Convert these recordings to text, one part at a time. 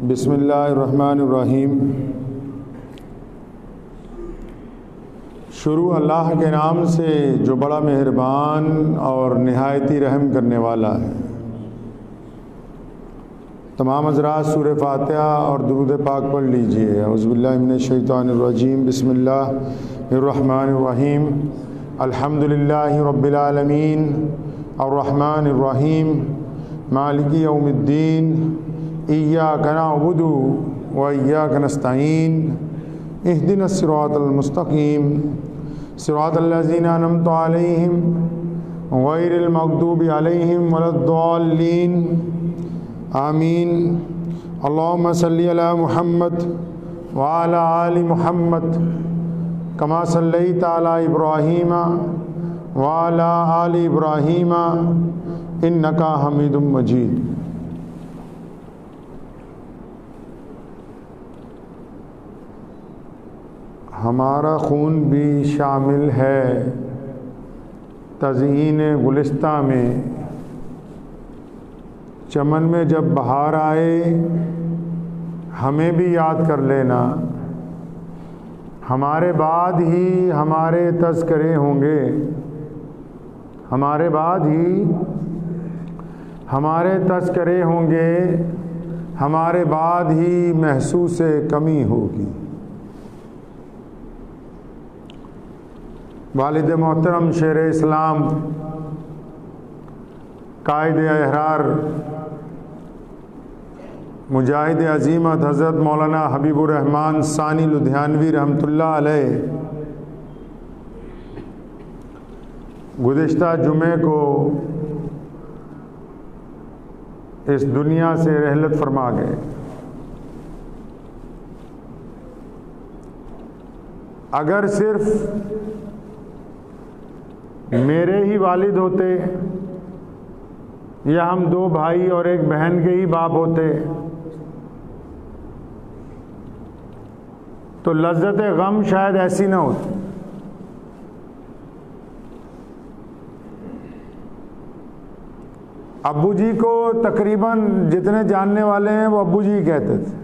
बिस्मिल्लाहिर्रहमानिर्रहीम। शुरू अल्लाह के नाम से जो बड़ा मेहरबान और निहायती रहम करने वाला है। तमाम हज़रात सूरह फातिहा और दुरूद पाक पढ़ लीजिए। औज़ुबिल्लाहि मिनश्शैतानिर्रजीम। बिस्मिल्लाहिर्रहमानिर्रहीम। अल्हम्दुलिल्लाहि रब्बिल आलमीन अर्रहमानिर्रहीम मालिकी यौमिद्दीन इय्याका नअबुदु व इय्याका नस्तईन इहदिनस सिरातल मुस्तकीम सिरातल लज़ीना अनअमता अलैहिम गैरिल मग़दूबि अलैहिम वलद्दाल्लीन आमीन। अल्लाहुम्मा सल्लि अला मुहम्मद व अला आलि मुहम्मद कमा सल्लैता अला इब्राहीम व अला आलि इब्राहीम इन्नका हमीदुम मजीद। हमारा खून भी शामिल है तज़यीन गुलिस्तां में। चमन में जब बहार आए हमें भी याद कर लेना। हमारे बाद ही हमारे तज़किरे होंगे, हमारे बाद ही हमारे तज़किरे होंगे, हमारे बाद ही महसूस कमी होगी। वालिद मोहतरम शेर इस्लाम कायद अहरार मुजाहिद अज़ीमत हज़रत मौलाना हबीबुर रहमान सानी लुधियानवी रहमतुल्लाह अलैह गुज़िश्ता जुमे को इस दुनिया से रहलत फरमा गए। अगर सिर्फ मेरे ही वालिद होते या हम दो भाई और एक बहन के ही बाप होते तो लज्जत गम शायद ऐसी ना होती। अब्बू जी को तकरीबन जितने जानने वाले हैं वो अब्बू जी कहते थे।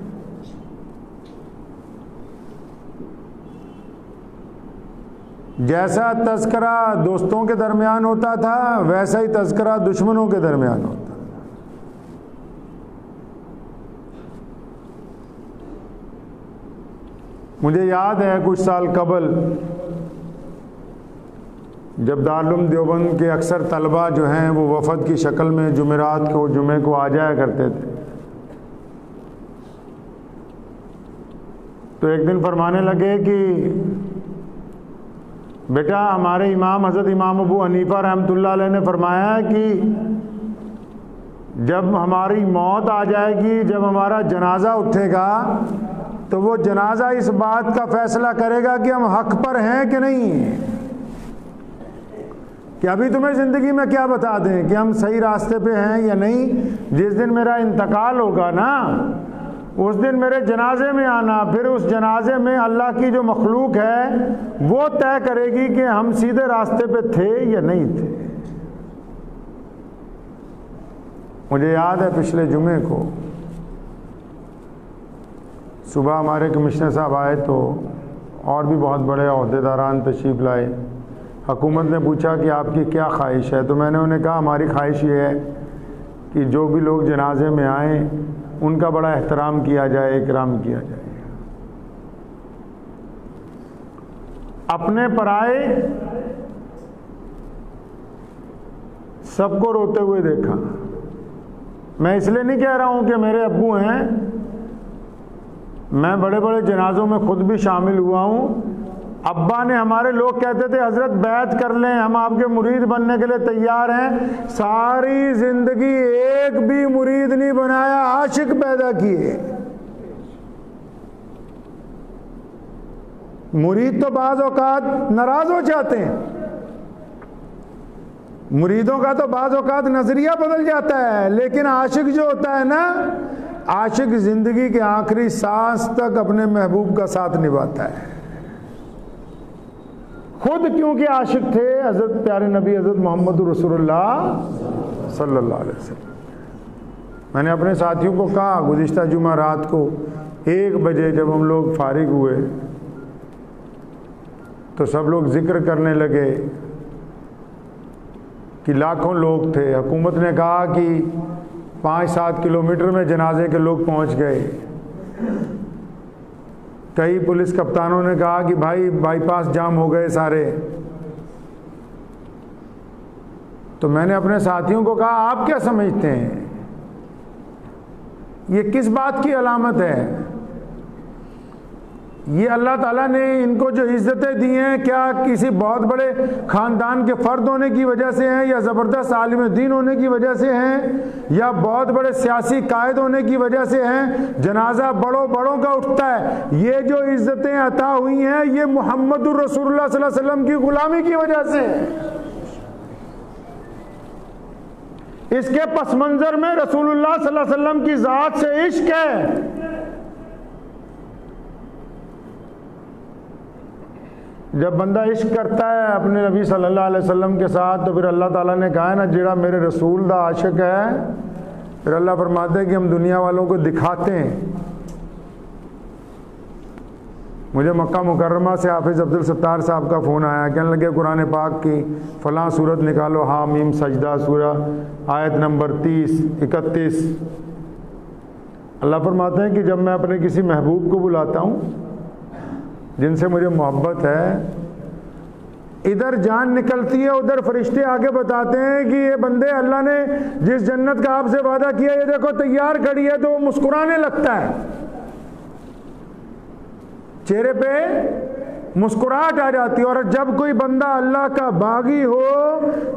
जैसा तज़किरा दोस्तों के दरमियान होता था वैसा ही तज़किरा दुश्मनों के दरमियान होता था। मुझे याद है कुछ साल कबल जब दारुल देवबंद के अक्सर तलबा जो हैं वो वफ़द की शक्ल में जुमेरात को जुमे को आ जाया करते थे, तो एक दिन फरमाने लगे कि बेटा हमारे इमाम हज़रत इमाम अबू हनीफा रहमतुल्लाह अलैह ने फरमाया है कि जब हमारी मौत आ जाएगी, जब हमारा जनाजा उठेगा तो वो जनाजा इस बात का फैसला करेगा कि हम हक पर हैं कि नहीं। कि अभी तुम्हें ज़िंदगी में क्या बता दें कि हम सही रास्ते पे हैं या नहीं। जिस दिन मेरा इंतकाल होगा ना उस दिन मेरे जनाजे में आना, फिर उस जनाजे में अल्लाह की जो मखलूक है वो तय करेगी कि हम सीधे रास्ते पे थे या नहीं थे। मुझे याद है पिछले जुमे को सुबह हमारे कमिश्नर साहब आए तो और भी बहुत बड़े ओहदेदारान तशरीफ़ लाए। हुकूमत ने पूछा कि आपकी क्या ख्वाहिश है, तो मैंने उन्हें कहा हमारी ख्वाहिश ये है कि जो भी लोग जनाजे में आए उनका बड़ा एहतराम किया जाए, इकराम किया जाए। अपने पराए सबको रोते हुए देखा। मैं इसलिए नहीं कह रहा हूं कि मेरे अब्बू हैं, मैं बड़े बड़े जनाजों में खुद भी शामिल हुआ हूं। अब्बा ने हमारे लोग कहते थे हजरत बैत कर लें, हम आपके मुरीद बनने के लिए तैयार हैं। सारी जिंदगी एक भी मुरीद नहीं बनाया, आशिक पैदा किए। मुरीद तो बाज़ औकात नाराज हो जाते हैं, मुरीदों का तो बाज़ औकात नजरिया बदल जाता है, लेकिन आशिक जो होता है ना, आशिक जिंदगी के आखिरी सांस तक अपने महबूब का साथ निभाता है। खुद क्योंकि आशिक थे हजरत प्यारे नबी हजरत मोहम्मद रसूलुल्लाह सल्लल्लाहु अलैहि वसल्लम। मैंने अपने साथियों को कहा गुज़िश्ता जुमा रात को 1 बजे जब हम लोग फारिग हुए तो सब लोग जिक्र करने लगे कि लाखों लोग थे। हुकूमत ने कहा कि 5-7 किलोमीटर में जनाजे के लोग पहुंच गए। कई पुलिस कप्तानों ने कहा कि भाई बाईपास जाम हो गए सारे। तो मैंने अपने साथियों को कहा आप क्या समझते हैं ये किस बात की अलामत है? ये अल्लाह ताला ने इनको जो इज़्ज़तें दी हैं क्या किसी बहुत बड़े ख़ानदान के फ़र्द होने की वजह से हैं, या ज़बरदस्त आलिम दीन होने की वजह से हैं, या बहुत बड़े सियासी कायद होने की वजह से हैं? जनाजा बड़ों बड़ों का उठता है। ये जो इज़्ज़तें अता हुई हैं ये मुहम्मदुर रसूलुल्लाह सल्लल्लाहु अलैहि वसल्लम की ग़ुलामी की वजह से है। इसके पस मंज़र में रसूलुल्लाह सल्लल्लाहु अलैहि वसल्लम की ज़ात से इश्क है। जब बंदा इश्क करता है अपने नबी सल्लल्लाहु अलैहि वसल्लम के साथ तो फिर अल्लाह ताला ने कहा है ना जेड़ा मेरे रसूल दा आशिक है, फिर अल्लाह फरमाते हैं कि हम दुनिया वालों को दिखाते हैं। मुझे मक्का मुकर्रमा से हाफिज़ अब्दुल सत्तार साहब का फ़ोन आया, कहने लगे कुरान पाक की फ़लाँ सूरत निकालो, हामीम सजदा सूरह आयत नंबर 30-31। अल्लाह फरमाते हैं कि जब मैं अपने किसी महबूब को बुलाता हूँ जिनसे मुझे मोहब्बत है, इधर जान निकलती है उधर फरिश्ते आके बताते हैं कि ये बंदे अल्लाह ने जिस जन्नत का आपसे वादा किया ये देखो तैयार खड़ी है, तो वो मुस्कुराने लगता है, चेहरे पे मुस्कुराहट आ जाती है। और जब कोई बंदा अल्लाह का बागी हो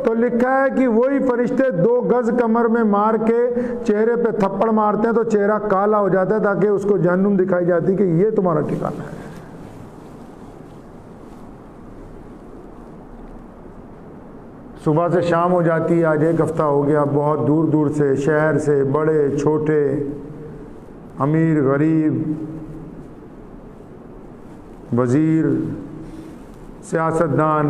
तो लिखा है कि वही फरिश्ते 2 गज कमर में मार के चेहरे पे थप्पड़ मारते हैं तो चेहरा काला हो जाता है ताकि उसको जहन्नुम दिखाई जाती है कि ये तुम्हारा ठिकाना है। सुबह से शाम हो जाती है, आज 1 हफ्ता हो गया, बहुत दूर दूर से शहर से बड़े छोटे अमीर गरीब वज़ीर सियासतदान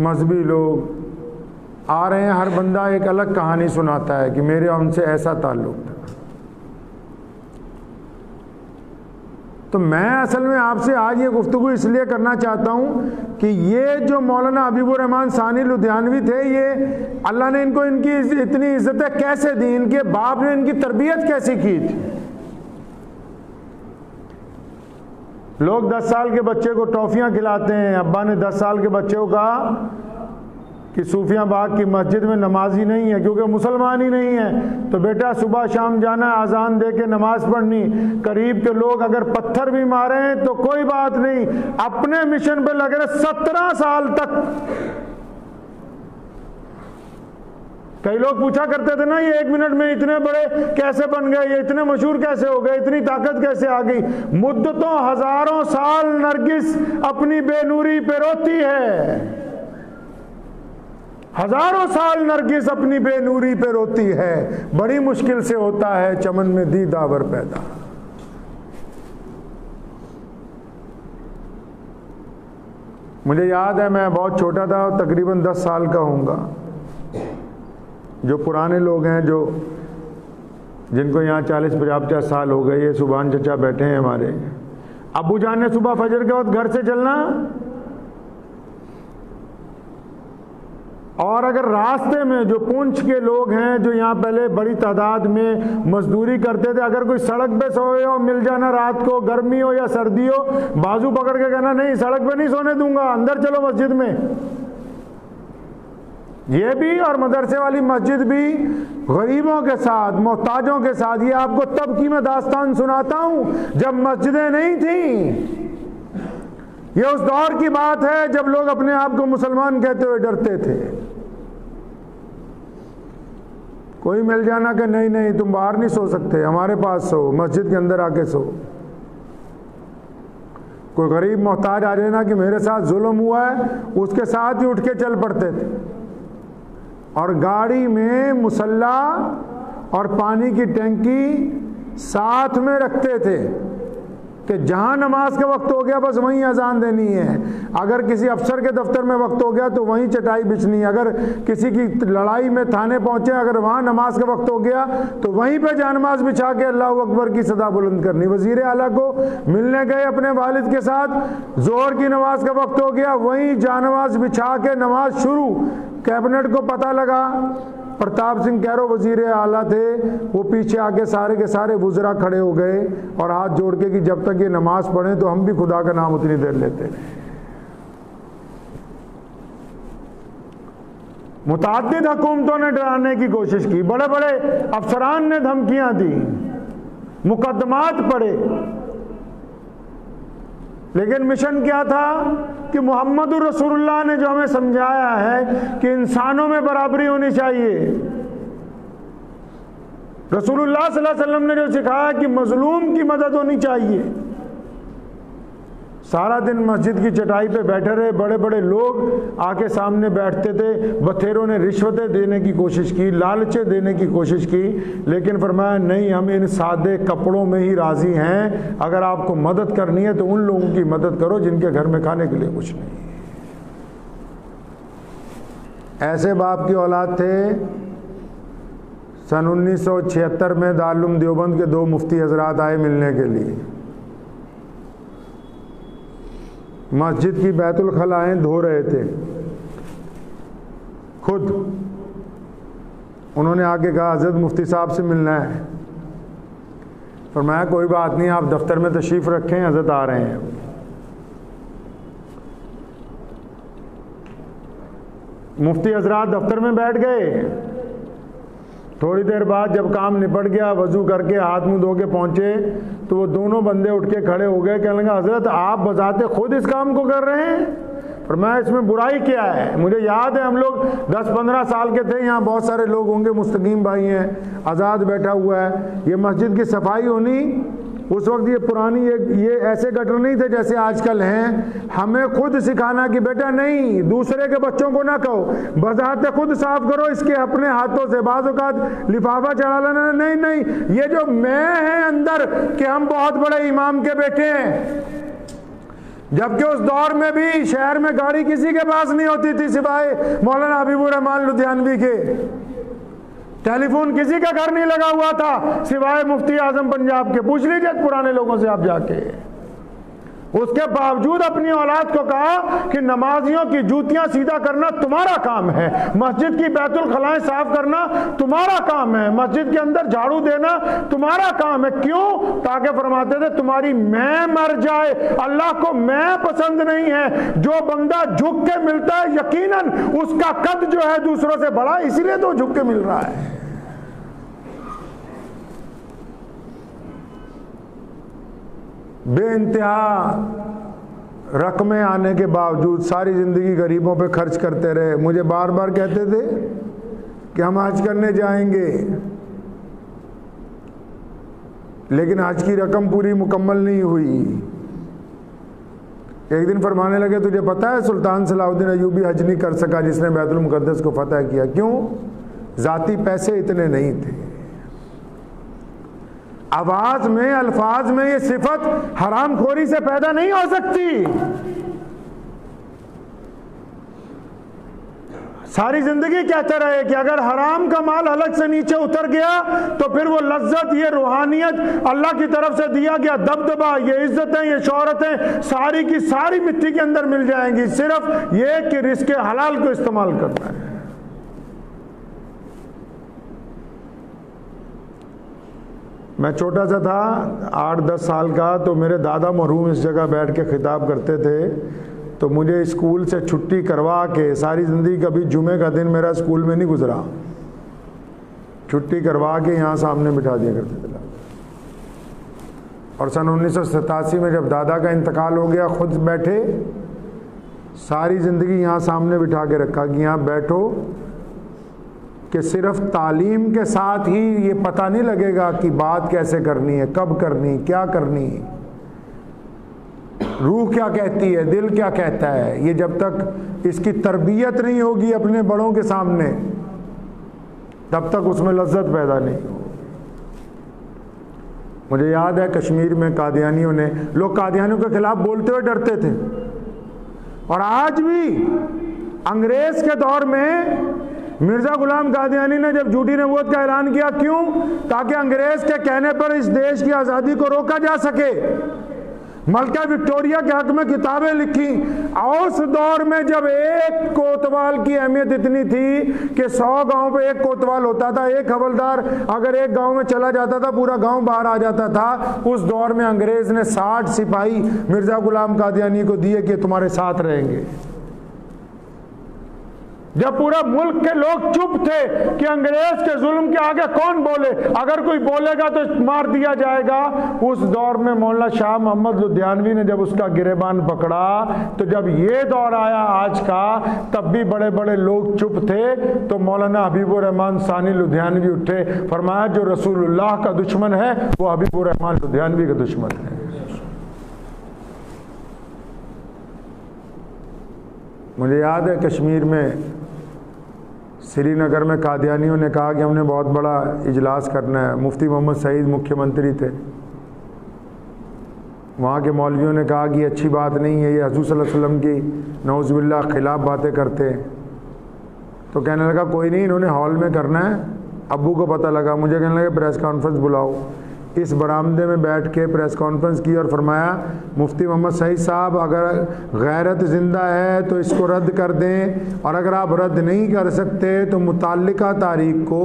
मजहबी लोग आ रहे हैं। हर बंदा एक अलग कहानी सुनाता है कि मेरे उनसे ऐसा ताल्लुक़ था। तो मैं असल में आपसे आज ये गुफ्तगू इसलिए करना चाहता हूँ कि ये जो मौलाना हबीबुर रहमान सानी लुधियानवी थे, ये अल्लाह ने इनको इनकी इतनी इज़्ज़तें कैसे दी, इनके बाप ने इनकी तरबियत कैसी की थी। लोग 10 साल के बच्चे को टॉफ़ियाँ खिलाते हैं। अब्बा ने 10 साल के बच्चे को कहा कि सूफियाँ बाग की मस्जिद में नमाजी नहीं है क्योंकि मुसलमान ही नहीं है, तो बेटा सुबह शाम जाना, आज़ान दे के नमाज पढ़नी। करीब के लोग अगर पत्थर भी मारे हैं तो कोई बात नहीं, अपने मिशन पे लगे रहे 17 साल तक। कई लोग पूछा करते थे ना ये 1 मिनट में इतने बड़े कैसे बन गए, ये इतने मशहूर कैसे हो गए, इतनी ताकत कैसे आ गई। मुद्दतों हजारों साल नरगिस अपनी बेनूरी पे रोती है, हजारों साल नरगिस अपनी बेनूरी पे रोती है। बड़ी मुश्किल से होता है चमन में दी दावर पैदा। मुझे याद है मैं बहुत छोटा था, तकरीबन 10 साल का होऊंगा। जो पुराने लोग हैं जो जिनको यहाँ 40-50 साल हो गए, ये सुभान चचा बैठे हैं हमारे, अबू जान ने सुबह फजर के वक्त घर से चलना, और अगर रास्ते में जो पुंछ के लोग हैं जो यहाँ पहले बड़ी तादाद में मजदूरी करते थे, अगर कोई सड़क पे सोए हो, मिल जाना रात को, गर्मी हो या सर्दी हो, बाजू पकड़ के कहना नहीं सड़क पे नहीं सोने दूंगा, अंदर चलो मस्जिद में। ये भी और मदरसे वाली मस्जिद भी गरीबों के साथ, मोहताजों के साथ। ये आपको तब की मैं दास्तान सुनाता हूँ जब मस्जिदें नहीं थी। ये उस दौर की बात है जब लोग अपने आप को मुसलमान कहते हुए डरते थे। कोई मिल जाना कि नहीं नहीं तुम बाहर नहीं सो सकते, हमारे पास सो, मस्जिद के अंदर आके सो। कोई गरीब मोहताज आ जाना कि मेरे साथ जुल्म हुआ है, उसके साथ ही उठ के चल पड़ते थे। और गाड़ी में मुसल्ला और पानी की टंकी साथ में रखते थे। कि जहाँ नमाज का वक्त हो गया बस वहीं अजान देनी है। अगर किसी अफसर के दफ्तर में वक्त हो गया तो वहीं चटाई बिछनी है। अगर किसी की लड़ाई में थाने पहुंचे, अगर वहाँ नमाज का वक्त हो गया तो वहीं पे जानमाज बिछा के अल्लाह अकबर की सदा बुलंद करनी। वजीर आला को मिलने गए अपने वालिद के साथ, जोहर की नमाज का वक्त हो गया, वहीं जानमाज बिछा के नमाज शुरू। कैबिनेट को पता लगा, प्रताप सिंह कैरो वजीर आला थे, वो पीछे आके सारे के सारे वुज़रा खड़े हो गए और हाथ जोड़ के कि जब तक ये नमाज पढ़े तो हम भी खुदा का नाम उतनी देर लेते रहे। मुताद्दिद हुकूमतों ने डराने की कोशिश की, बड़े बड़े अफसरान ने धमकियां दी, मुकदमात पड़े, लेकिन मिशन क्या था कि मोहम्मदुर रसूलुल्लाह ने जो हमें समझाया है कि इंसानों में बराबरी होनी चाहिए। रसूलुल्लाह सल्लल्लाहु अलैहि वसल्लम ने जो सिखाया कि मजलूम की मदद होनी चाहिए। सारा दिन मस्जिद की चटाई पे बैठे रहे, बड़े बड़े लोग आके सामने बैठते थे, बथेरों ने रिश्वतें देने की कोशिश की, लालचें देने की कोशिश की, लेकिन फरमाया नहीं, हम इन सादे कपड़ों में ही राजी हैं। अगर आपको मदद करनी है तो उन लोगों की मदद करो जिनके घर में खाने के लिए कुछ नहीं। ऐसे बाप की औलाद थे। सन 1976 में दारुल देवबंद के 2 मुफ्ती हजरात आए मिलने के लिए। मस्जिद की बैतुल खलाएं धो रहे थे खुद। उन्होंने आके कहा हजरत मुफ्ती साहब से मिलना है। फरमाया कोई बात नहीं, आप दफ्तर में तशरीफ़ रखें, हजरत आ रहे हैं। मुफ्ती हजरात दफ्तर में बैठ गए। थोड़ी देर बाद जब काम निपट गया, वजू करके हाथ मुंह धो के पहुंचे तो वो दोनों बंदे उठ के खड़े हो गए। कहने लगा हजरत आप बजाते खुद इस काम को कर रहे हैं, पर मैं इसमें बुराई क्या है? मुझे याद है हम लोग 10-15 साल के थे, यहाँ बहुत सारे लोग होंगे, मुस्तकीम भाई हैं, आज़ाद बैठा हुआ है, ये मस्जिद की सफाई होनी। उस वक्त ये पुरानी ये ऐसे गटर नहीं थे जैसे आजकल हैं। हमें खुद सिखाना कि बेटा नहीं, दूसरे के बच्चों को ना कहो, बजाते खुद साफ करो इसके अपने हाथों से। बाज़ औक़ात लिफाफा चढ़ा लेना, नहीं नहीं, ये जो मैं है अंदर कि हम बहुत बड़े इमाम के बेटे हैं। जबकि उस दौर में भी शहर में गाड़ी किसी के पास नहीं होती थी सिवाय मौलाना हबीबुर रहमान लुधियानवी के। टेलीफोन किसी का घर नहीं लगा हुआ था सिवाय मुफ्ती आजम पंजाब के। पूछ लीजिए पुराने लोगों से आप जाके। उसके बावजूद अपनी औलाद को कहा कि नमाजियों की जूतियां सीधा करना तुम्हारा काम है, मस्जिद की बैतुल खलाएं साफ करना तुम्हारा काम है, मस्जिद के अंदर झाड़ू देना तुम्हारा काम है। क्यों? ताकि फरमाते थे तुम्हारी मैं मर जाए, अल्लाह को मैं पसंद नहीं है। जो बंदा झुक के मिलता है यकीनन उसका कद जो है दूसरों से बड़ा, इसलिए तो झुक के मिल रहा है। बेइंतहा रकमें आने के बावजूद सारी ज़िंदगी गरीबों पे खर्च करते रहे। मुझे बार बार कहते थे कि हम हज करने जाएंगे, लेकिन हज की रकम पूरी मुकम्मल नहीं हुई। एक दिन फरमाने लगे तुझे पता है सुल्तान सलाहुद्दीन अय्यूबी हज नहीं कर सका जिसने बैतुल मुक़द्दस को फतह किया। क्यों? ज़ाती पैसे इतने नहीं थे। आवाज में, अल्फाज में ये सिफत हरामखोरी से पैदा नहीं हो सकती। सारी जिंदगी कहते रहे कि अगर हराम का माल हलक से नीचे उतर गया तो फिर वो लज्जत, ये रूहानियत अल्लाह की तरफ से दिया गया दबदबा, ये इज्जतें, ये शोहरतें सारी की सारी मिट्टी के अंदर मिल जाएंगी। सिर्फ ये कि रिस्क हलाल को इस्तेमाल करना है। मैं छोटा सा था, 8-10 साल का, तो मेरे दादा मरहूम इस जगह बैठ के खिताब करते थे। तो मुझे स्कूल से छुट्टी करवा के, सारी ज़िंदगी कभी जुमे का दिन मेरा स्कूल में नहीं गुजरा, छुट्टी करवा के यहाँ सामने बिठा दिया करते थे। और सन 1987 में जब दादा का इंतकाल हो गया, खुद बैठे, सारी ज़िंदगी यहाँ सामने बिठा के रखा कि यहाँ बैठो, कि सिर्फ तालीम के साथ ही ये पता नहीं लगेगा कि बात कैसे करनी है, कब करनी, क्या करनी, रूह क्या कहती है, दिल क्या कहता है। ये जब तक इसकी तरबियत नहीं होगी अपने बड़ों के सामने, तब तक उसमें लज्जत पैदा नहीं होगी। मुझे याद है कश्मीर में कादियानियों ने, लोग कादियानियों के खिलाफ बोलते हुए डरते थे, और आज भी अंग्रेज के दौर में मिर्जा गुलाम कादियानी ने जब झूठी नबूवत का ऐलान किया, क्यों? ताकि अंग्रेज के कहने पर इस देश की आज़ादी को रोका जा सके। मलका विक्टोरिया के हक में किताबें लिखी। और उस दौर में जब एक कोतवाल की अहमियत इतनी थी कि 100 गांव पे एक कोतवाल होता था, एक हवलदार अगर एक गांव में चला जाता था पूरा गांव बाहर आ जाता था। उस दौर में अंग्रेज ने 60 सिपाही मिर्जा गुलाम कादियानी को दिए कि तुम्हारे साथ रहेंगे। जब पूरा मुल्क के लोग चुप थे कि अंग्रेज के जुल्म के आगे कौन बोले, अगर कोई बोलेगा तो मार दिया जाएगा, उस दौर में मौलाना शाह मोहम्मद लुधियानवी ने जब उसका गिरेबान पकड़ा, तो जब ये दौर आया आज का, तब भी बड़े बड़े लोग चुप थे। तो मौलाना हबीबुर रहमान सानी लुधियानवी उठे, फरमाया जो रसूलुल्लाह का दुश्मन है वो हबीबुर रहमान लुधियानवी का दुश्मन है। मुझे याद है कश्मीर में श्रीनगर में कादियानियों ने कहा कि हमने बहुत बड़ा इजलास करना है। मुफ्ती मोहम्मद सईद मुख्यमंत्री थे। वहाँ के मौलवियों ने कहा कि अच्छी बात नहीं है, ये हज़ूर सल्लल्लाहु अलैहि वसल्लम की नौज़ुबिल्लाह खिलाफ बातें करते हैं। तो कहने लगा कोई नहीं, इन्होंने हॉल में करना है। अब्बू को पता लगा, मुझे कहने लगा प्रेस कॉन्फ्रेंस बुलाओ। इस बरामदे में बैठ के प्रेस कॉन्फ्रेंस की और फरमाया मुफ्ती मोहम्मद सईद साहब, अगर गैरत ज़िंदा है तो इसको रद्द कर दें, और अगर आप रद्द नहीं कर सकते तो मुताल्लिका तारीख को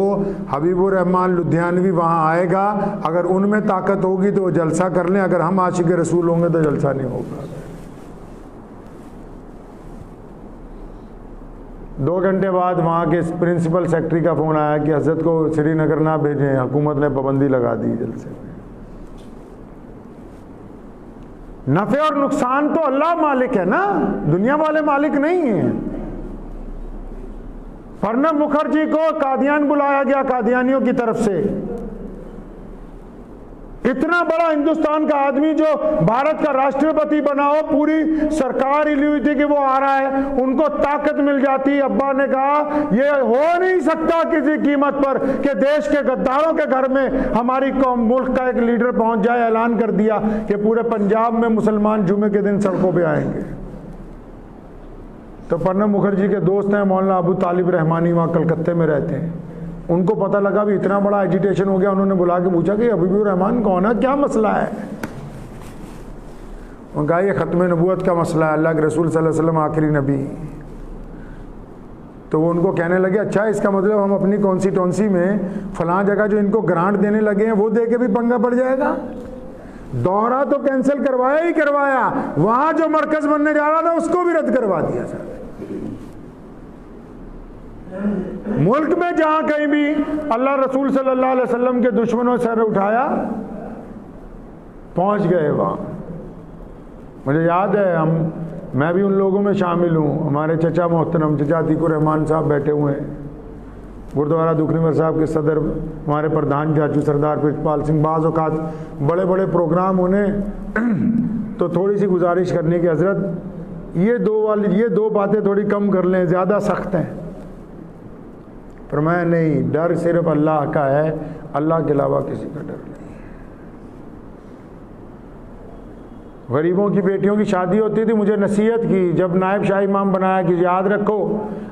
हबीबुर रहमान लुधियानवी वहाँ आएगा, अगर उनमें ताकत होगी तो वो जलसा कर लें, अगर हम आशिक रसूल होंगे तो जलसा नहीं होगा। 2 घंटे बाद वहाँ के प्रिंसिपल सेक्रेटरी का फ़ोन आया कि हज़रत को श्रीनगर ना भेजें, हुकूमत ने पाबंदी लगा दी जलसे में। नफ़े और नुकसान तो अल्लाह मालिक है ना, दुनिया वाले मालिक नहीं है। प्रणब मुखर्जी को कादियान बुलाया गया कादियानियों की तरफ से। इतना बड़ा हिंदुस्तान का आदमी जो भारत का राष्ट्रपति बना हो, पूरी सरकार हिली हुई थी कि वो आ रहा है, उनको ताकत मिल जाती। अब्बा ने कहा ये हो नहीं सकता किसी कीमत पर कि देश के गद्दारों के घर में हमारी कौम मुल्क का एक लीडर पहुंच जाए। ऐलान कर दिया कि पूरे पंजाब में मुसलमान जुमे के दिन सड़कों पर आएंगे। तो प्रणब मुखर्जी के दोस्त हैं मौलाना अबू तालिब रहमानी, वहाँ कलकत्ते में रहते हैं। उनको पता लगा भी इतना बड़ा एजिटेशन हो गया, उन्होंने बुला के पूछा कि हबीबुर रहमान कौन है, क्या मसला है? उन्होंने कहा ये ख़त्म नबूवत का मसला है, अल्लाह के रसूल सल्लल्लाहु अलैहि वसल्लम आखिरी नबी। तो वो उनको कहने लगे अच्छा इसका मतलब हम अपनी कॉन्स्टिट्यूंसी में फलां जगह जो इनको ग्रांट देने लगे हैं वो दे के भी पंगा पड़ जाएगा। दौरा तो कैंसिल करवाया ही करवाया, वहाँ जो मरकज़ बनने जा रहा था उसको भी रद्द करवा दिया सर। मुल्क में जहां कहीं भी अल्लाह रसूल सल्लल्लाहु अलैहि वसल्लम के दुश्मनों सर उठाया, पहुंच गए वहां। मुझे याद है मैं भी उन लोगों में शामिल हूँ। हमारे चचा मोहतरम चचा अतीकुर रहमान साहब बैठे हुए हैं, गुरुद्वारा दुखनीवर साहब के सदर, हमारे प्रधान चाचू सरदार प्रितपाल सिंह। बाज़ औक़ात बड़े बड़े प्रोग्राम होने तो थोड़ी सी गुजारिश करने की, हजरत ये दो बातें थोड़ी कम कर लें, ज़्यादा सख्त हैं। पर मैं नहीं, डर सिर्फ अल्लाह का है, अल्लाह के अलावा किसी का डर नहीं। गरीबों की बेटियों की शादी होती थी, मुझे नसीहत की जब नायब शाही इमाम बनाया कि याद रखो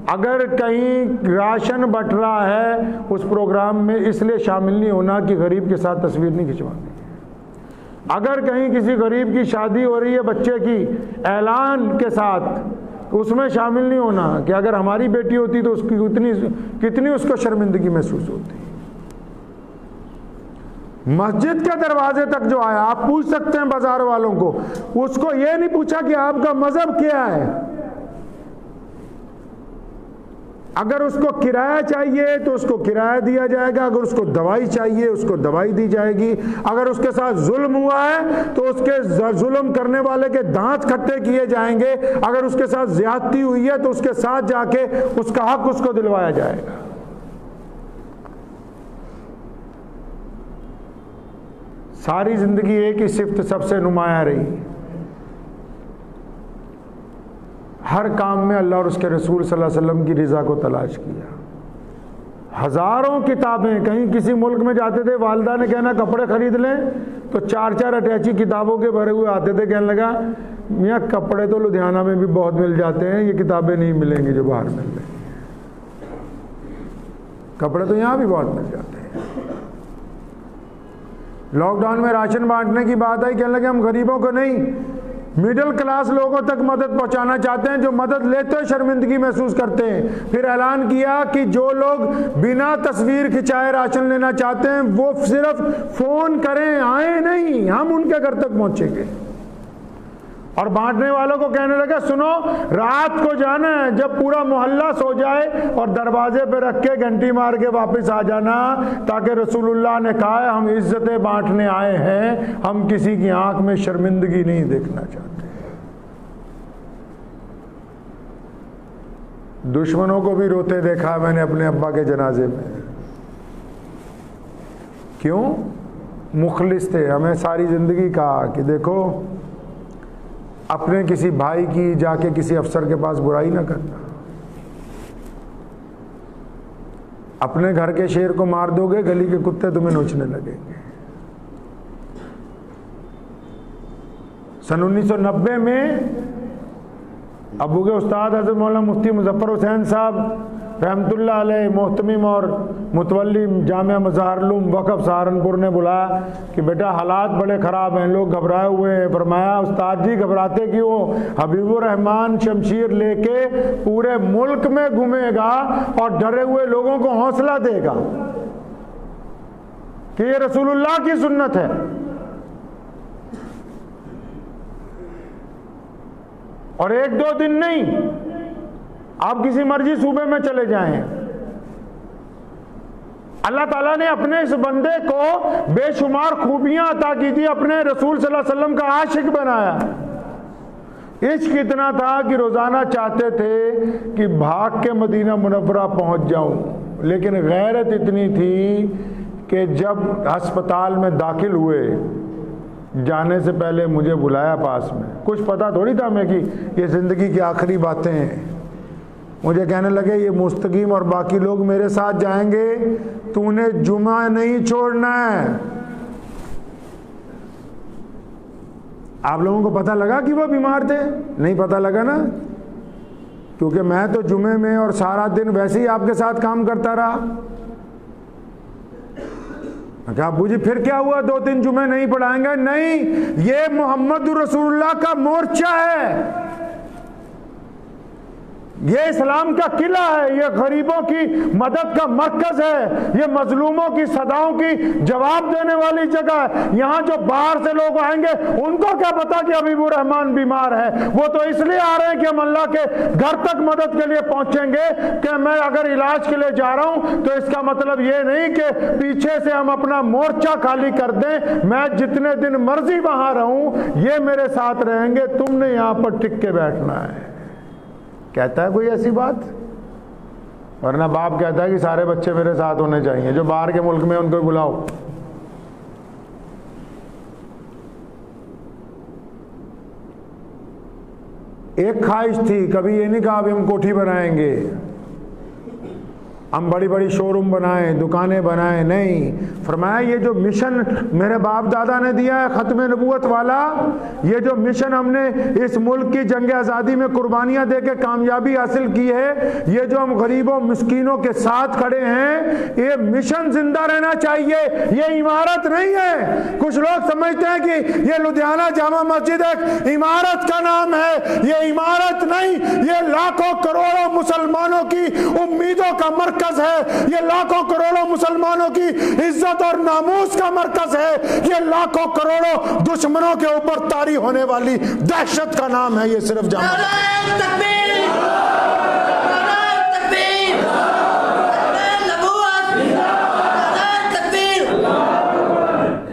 अगर कहीं राशन बट रहा है उस प्रोग्राम में इसलिए शामिल नहीं होना कि गरीब के साथ तस्वीर नहीं खिंचवानी। अगर कहीं किसी गरीब की शादी हो रही है बच्चे की ऐलान के साथ, उसमें शामिल नहीं होना कि अगर हमारी बेटी होती तो उसकी कितनी उसको शर्मिंदगी महसूस होती। मस्जिद के दरवाजे तक जो आया, आप पूछ सकते हैं बाजार वालों को, उसको ये नहीं पूछा कि आपका मजहब क्या है। अगर उसको किराया चाहिए तो उसको किराया दिया जाएगा, अगर उसको दवाई चाहिए उसको दवाई दी जाएगी, अगर उसके साथ जुल्म हुआ है तो उसके जुल्म करने वाले के दांत खट्टे किए जाएंगे, अगर उसके साथ ज्यादती हुई है तो उसके साथ जाके उसका हक उसको दिलवाया जाएगा। सारी जिंदगी एक ही सिफ्त सबसे नुमाया रही, हर काम में अल्लाह और उसके रसूल सल्लल्लाहु अलैहि वसल्लम की रज़ा को तलाश किया। हज़ारों किताबें, कहीं किसी मुल्क में जाते थे वालिदा ने कहना कपड़े खरीद लें तो 4-4 अटैची किताबों के भरे हुए आते थे। कहने लगा मियाँ कपड़े तो लुधियाना में भी बहुत मिल जाते हैं, ये किताबें नहीं मिलेंगी जो बाहर मिल रही। कपड़े तो यहाँ भी बहुत मिल जाते हैं। लॉकडाउन में राशन बांटने की बात आई, कहने लगे हम गरीबों को नहीं, मिडिल क्लास लोगों तक मदद पहुंचाना चाहते हैं, जो मदद लेते हुए शर्मिंदगी महसूस करते हैं। फिर ऐलान किया कि जो लोग बिना तस्वीर खिंचाए राशन लेना चाहते हैं वो सिर्फ फोन करें, आए नहीं, हम उनके घर तक पहुंचेंगे। और बांटने वालों को कहने लगा सुनो, रात को जाना है, जब पूरा मोहल्ला सो जाए और दरवाजे पे रख के घंटी मार के वापस आ जाना, ताकि रसूलुल्लाह ने कहा है हम इज्जतें बांटने आए हैं, हम किसी की आंख में शर्मिंदगी नहीं देखना चाहते। दुश्मनों को भी रोते देखा मैंने अपने अब्बा के जनाजे में। क्यों? मुखलिस थे। हमें सारी जिंदगी कहा कि देखो अपने किसी भाई की जाके किसी अफसर के पास बुराई ना करना, अपने घर के शेर को मार दोगे गली के कुत्ते तुम्हें नोचने लगेंगे। सन 1990 में अबू के उस्ताद हज़रत मौलाना मुफ्ती मुजफ्फर हुसैन साहब रहमतुल्लाह अलैह मोहतमिम और मुतवल्ली जामिया मज़ाहिरुल वक़फ़ सहारनपुर ने बुलाया कि बेटा हालात बड़े ख़राब हैं, लोग घबराए हुए हैं। फरमाया उस्ताद जी घबराते क्यों, हबीबुर रहमान शमशीर लेके पूरे मुल्क में घूमेगा और डरे हुए लोगों को हौसला देगा कि ये रसूलुल्लाह की सुन्नत है। और 1-2 दिन नहीं, आप किसी मर्जी सूबे में चले जाएं, अल्लाह ताला ने अपने इस बंदे को बेशुमार खूबियां अता की थी, अपने रसूल सल्लल्लाहु अलैहि वसल्लम का आशिक बनाया। इश्क इतना था कि रोजाना चाहते थे कि भाग के मदीना मुनव्वरा पहुंच जाऊं, लेकिन गैरत इतनी थी कि जब अस्पताल में दाखिल हुए, जाने से पहले मुझे बुलाया पास में। कुछ पता थोड़ी था मैं कि ये जिंदगी की आखिरी बातें हैं। मुझे कहने लगे ये मुस्तकीम और बाकी लोग मेरे साथ जाएंगे, तूने जुमा नहीं छोड़ना है। आप लोगों को पता लगा कि वो बीमार थे? नहीं पता लगा ना, क्योंकि मैं तो जुमे में और सारा दिन वैसे ही आपके साथ काम करता रहा। अबू जी फिर क्या हुआ, 2-3 जुमे नहीं पढ़ाएंगे? नहीं, ये मोहम्मद रसूलुल्लाह का मोर्चा है, ये इस्लाम का किला है, ये गरीबों की मदद का मरकज है, ये मजलूमों की सदाओं की जवाब देने वाली जगह है। यहाँ जो बाहर से लोग आएंगे उनको क्या पता कि हबीबुर रहमान बीमार है, वो तो इसलिए आ रहे हैं कि हम अल्लाह के घर तक मदद के लिए पहुंचेंगे। कि मैं अगर इलाज के लिए जा रहा हूं तो इसका मतलब ये नहीं कि पीछे से हम अपना मोर्चा खाली कर दें, मैं जितने दिन मर्जी वहां रहूं, ये मेरे साथ रहेंगे, तुमने यहां पर टिक के बैठना है। कहता है कोई ऐसी बात? वरना बाप कहता है कि सारे बच्चे मेरे साथ होने चाहिए, जो बाहर के मुल्क में उनको बुलाओ। एक ख्वाहिश थी, कभी ये नहीं कहा अभी हम कोठी बनाएंगे, हम बड़ी बड़ी शोरूम बनाएं, दुकानें बनाएं, नहीं। फरमाया ये जो मिशन मेरे बाप दादा ने दिया है ख़त्म नबूवत वाला, ये जो मिशन हमने इस मुल्क की जंग आज़ादी में कुर्बानियां देके कामयाबी हासिल की है, ये जो हम गरीबों मिस्कीनों के साथ खड़े हैं, ये मिशन जिंदा रहना चाहिए, ये इमारत नहीं है। कुछ लोग समझते हैं कि ये लुधियाना जामा मस्जिद एक इमारत का नाम है, ये इमारत नहीं, ये लाखों करोड़ों मुसलमानों की उम्मीदों का मरकज है, ये लाखों करोड़ों मुसलमानों की इज्जत और नामूस का मरकज है, ये लाखों करोड़ों दुश्मनों के ऊपर तारी होने वाली दहशत का नाम है, ये सिर्फ जामा।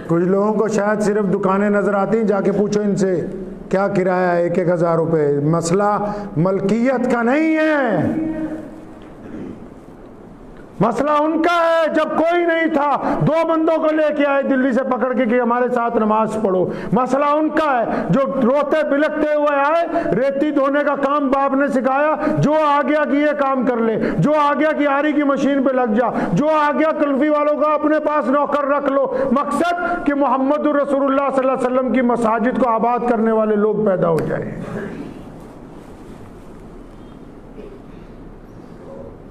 कुछ लोगों को शायद सिर्फ दुकानें नजर आती, जाके पूछो इनसे क्या किराया है, 1,000 रुपए। मसला मलकियत का नहीं है, मसला उनका है जब कोई नहीं था, 2 बंदों को लेके आए दिल्ली से पकड़ के कि हमारे साथ नमाज पढ़ो। मसला उनका है जो रोते बिलखते हुए आए, रेती धोने का काम बाप ने सिखाया, जो आ गया कि ये काम कर ले, जो आ गया कि आरी की मशीन पे लग जा, जो आ गया कुल्फी वालों का अपने पास नौकर रख लो। मकसद कि मोहम्मद रसूलुल्लाह सल्लल्लाहु अलैहि वसल्लम की मसाजिद को आबाद करने वाले लोग पैदा हो जाए।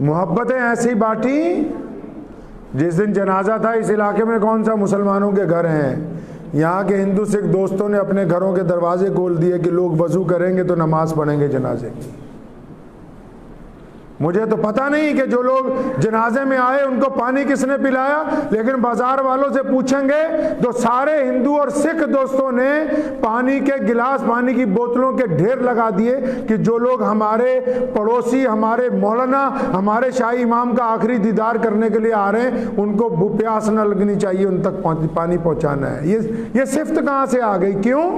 मोहब्बतें ऐसी बांटी, जिस दिन जनाजा था इस इलाके में कौन सा मुसलमानों के घर हैं, यहाँ के हिंदू सिख दोस्तों ने अपने घरों के दरवाजे खोल दिए कि लोग वजू करेंगे तो नमाज पढ़ेंगे जनाजे की। मुझे तो पता नहीं कि जो लोग जनाजे में आए उनको पानी किसने पिलाया, लेकिन बाजार वालों से पूछेंगे तो सारे हिंदू और सिख दोस्तों ने पानी के गिलास, पानी की बोतलों के ढेर लगा दिए कि जो लोग हमारे पड़ोसी, हमारे मौलाना, हमारे शाही इमाम का आखिरी दीदार करने के लिए आ रहे हैं, उनको प्यास न लगनी चाहिए, उन तक पानी पहुंचाना है। ये सिफ्त कहाँ से आ गई? क्यों?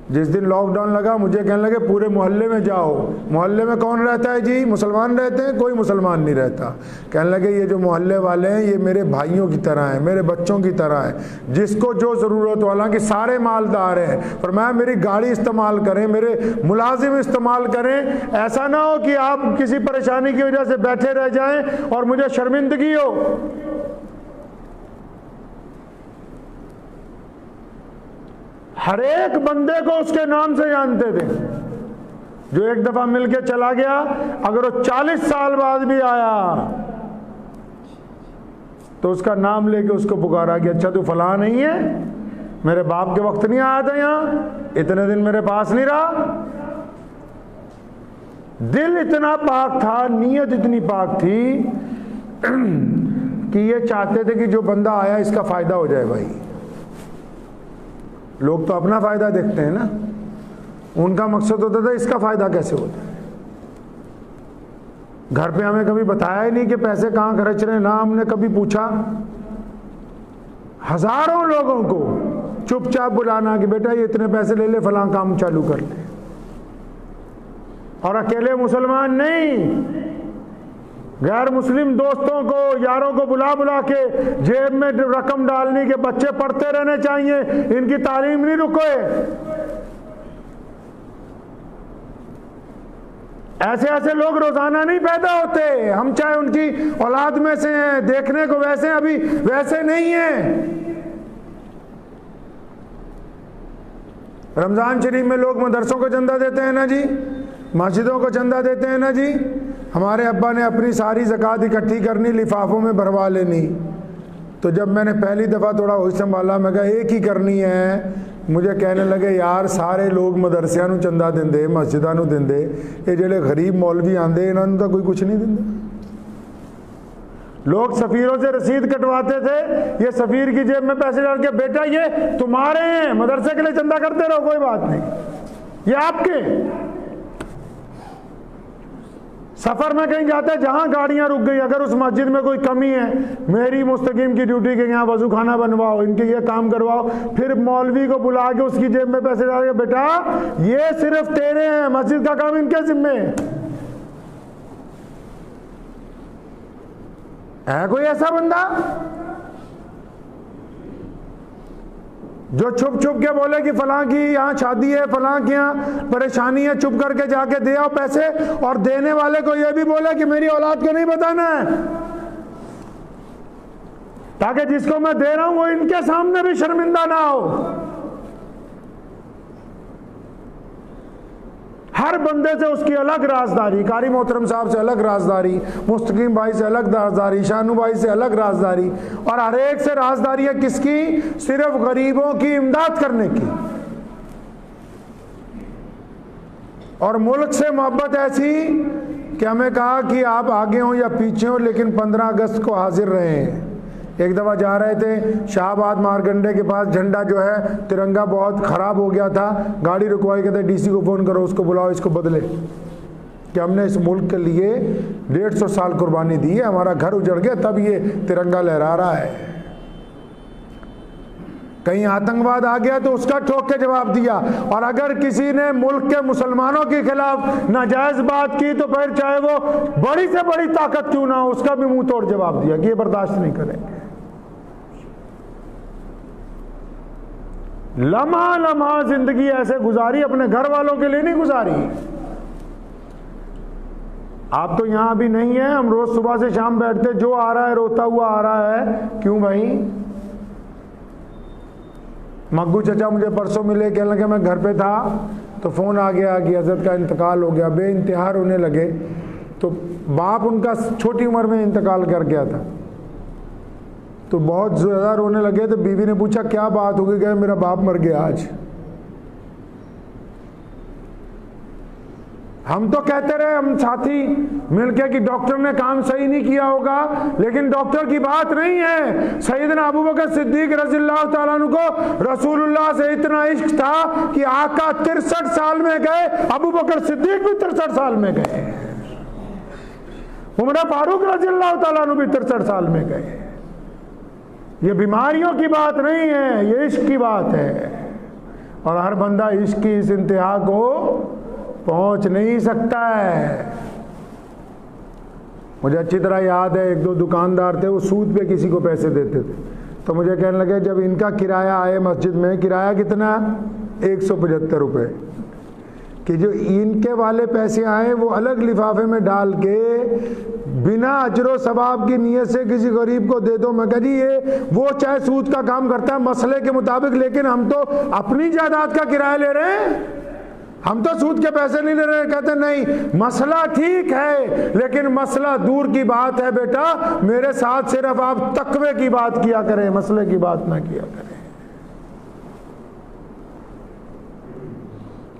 जिस दिन लॉकडाउन लगा मुझे कहने लगे पूरे मोहल्ले में जाओ। मोहल्ले में कौन रहता है जी? मुसलमान रहते हैं? कोई मुसलमान नहीं रहता। कहने लगे ये जो मोहल्ले वाले हैं ये मेरे भाइयों की तरह हैं, मेरे बच्चों की तरह हैं, जिसको जो ज़रूरत हो, हालांकि सारे मालदार हैं, पर मैं मेरी गाड़ी इस्तेमाल करें, मेरे मुलाजिम इस्तेमाल करें। ऐसा ना हो कि आप किसी परेशानी की वजह से बैठे रह जाएं और मुझे शर्मिंदगी हो। हर एक बंदे को उसके नाम से जानते थे। जो एक दफा मिलके चला गया, अगर वो 40 साल बाद भी आया तो उसका नाम लेके उसको पुकारा कि अच्छा तू फलां नहीं है, मेरे बाप के वक्त नहीं आया था यहाँ, इतने दिन मेरे पास नहीं रहा। दिल इतना पाक था, नीयत इतनी पाक थी कि ये चाहते थे कि जो बंदा आया इसका फायदा हो जाए। भाई लोग तो अपना फायदा देखते हैं ना, उनका मकसद होता था इसका फायदा कैसे होता है। घर पे हमें कभी बताया ही नहीं कि पैसे कहाँ खर्च रहे, ना हमने कभी पूछा। हजारों लोगों को चुपचाप बुलाना कि बेटा ये इतने पैसे ले ले, फलां काम चालू कर ले। और अकेले मुसलमान नहीं, गैर मुस्लिम दोस्तों को, यारों को बुला बुला के जेब में रकम डालनी के बच्चे पढ़ते रहने चाहिए, इनकी तालीम नहीं रुके। ऐसे ऐसे लोग रोजाना नहीं पैदा होते। हम चाहे उनकी औलाद में से हैं, देखने को वैसे हैं, अभी वैसे नहीं हैं। रमजान शरीफ में लोग मदरसों को चंदा देते हैं ना जी, मस्जिदों को चंदा देते हैं ना जी। हमारे अब्बा ने अपनी सारी ज़कात इकट्ठी करनी, लिफाफों में भरवा लेनी। तो जब मैंने पहली दफ़ा थोड़ा होश संभाला, मैं कहा एक ही करनी है। मुझे कहने लगे यार सारे लोग मदरसियां नूं चंदा देंदे, मस्जिदां नूं देंदे, ये जेड़े गरीब मौलवी आंदे इन्हां नूं तां कोई कुछ नहीं देंदा। लोग सफीरों से रसीद कटवाते थे, ये सफीर की जेब में पैसे डाल के बेटा ये तुम्हारे हैं, मदरसे के लिए चंदा करते रहो, कोई बात नहीं, ये आपके। सफर में कहीं जाते हैं जहां गाड़ियां रुक गई, अगर उस मस्जिद में कोई कमी है, मेरी मुस्तकीम की ड्यूटी के यहाँ वजू खाना बनवाओ, इनके ये काम करवाओ, फिर मौलवी को बुला के उसकी जेब में पैसे डाल के बेटा ये सिर्फ तेरे हैं, मस्जिद का काम इनके जिम्मे है। कोई ऐसा बंदा जो छुप छुप के बोले कि फलां की यहाँ शादी है, फलां की यहाँ परेशानी है, चुप करके जाके दे आओ पैसे, और देने वाले को यह भी बोले कि मेरी औलाद को नहीं बताना है, ताकि जिसको मैं दे रहा हूं वो इनके सामने भी शर्मिंदा ना हो। हर बंदे से उसकी अलग राजदारी, कारी मोहतरम साहब से अलग राजदारी, मुस्तकीम भाई से अलग राजदारी, शानू भाई से अलग राजदारी, और हर एक से राजदारी है किसकी? सिर्फ गरीबों की इमदाद करने की। और मुल्क से मोहब्बत ऐसी कि हमें कहा कि आप आगे हो या पीछे हो, लेकिन 15 अगस्त को हाजिर रहें। एक दफ़ा जा रहे थे शाहबाद मारकंडे के पास, झंडा जो है तिरंगा बहुत ख़राब हो गया था, गाड़ी रुकवाई, कहते डीसी को फ़ोन करो, उसको बुलाओ, इसको बदले, कि हमने इस मुल्क के लिए 150 साल कुर्बानी दी है, हमारा घर उजड़ गया तब ये तिरंगा लहरा रहा है। कहीं आतंकवाद आ गया तो उसका ठोक के जवाब दिया, और अगर किसी ने मुल्क के मुसलमानों के खिलाफ नाजायज बात की तो फिर चाहे वो बड़ी से बड़ी ताकत क्यों ना हो उसका भी मुंह तोड़ जवाब दिया कि ये बर्दाश्त नहीं करेंगे। लम्हा लम्हा जिंदगी ऐसे गुजारी, अपने घर वालों के लिए नहीं गुजारी। आप तो यहां भी नहीं है, हम रोज सुबह से शाम बैठते, जो आ रहा है रोता हुआ आ रहा है। क्यों भाई? मग्गू चचा मुझे परसों मिले, कहने लगे मैं घर पे था तो फोन आ गया कि हजरत का इंतकाल हो गया। बेइंतहा रोने लगे। तो बाप उनका छोटी उम्र में इंतकाल कर गया था, तो बहुत ज़्यादा रोने लगे। तो बीवी ने पूछा क्या बात हो गई? कहे मेरा बाप मर गया आज। हम तो कहते रहे, हम साथी मिलके कि डॉक्टर ने काम सही नहीं किया होगा, लेकिन डॉक्टर की बात नहीं है। सैयदना अबू बकर सिद्दीक रज़ियल्लाहु ताला अन्हु को रसूलुल्लाह से इतना इश्क था कि आका 63 साल में गए, अबू बकर सिद्दीक भी 63 साल में गए, उमर फारूक रज़ियल्लाहु ताला अन्हु भी 63 साल में गए। ये बीमारियों की बात नहीं है, ये इश्क की बात है। और हर बंदा इश्क की इस इंतहा को पहुंच नहीं सकता है। मुझे अच्छी तरह याद है, एक दो दुकानदार थे, वो सूद पे किसी को पैसे देते थे। तो मुझे कहने लगे जब इनका किराया आए मस्जिद में, किराया कितना? 175 रुपये, कि जो इनके वाले पैसे आए वो अलग लिफाफे में डाल के बिना अजरो सवाब की नीयत से किसी गरीब को दे दो। मैं कह जी ये वो चाहे सूद का काम करता है मसले के मुताबिक, लेकिन हम तो अपनी जायदाद का किराया ले रहे हैं, हम तो सूद के पैसे नहीं ले रहे। कहते नहीं, मसला ठीक है लेकिन मसला दूर की बात है बेटा, मेरे साथ सिर्फ आप तकवे की बात किया करें, मसले की बात ना किया करें।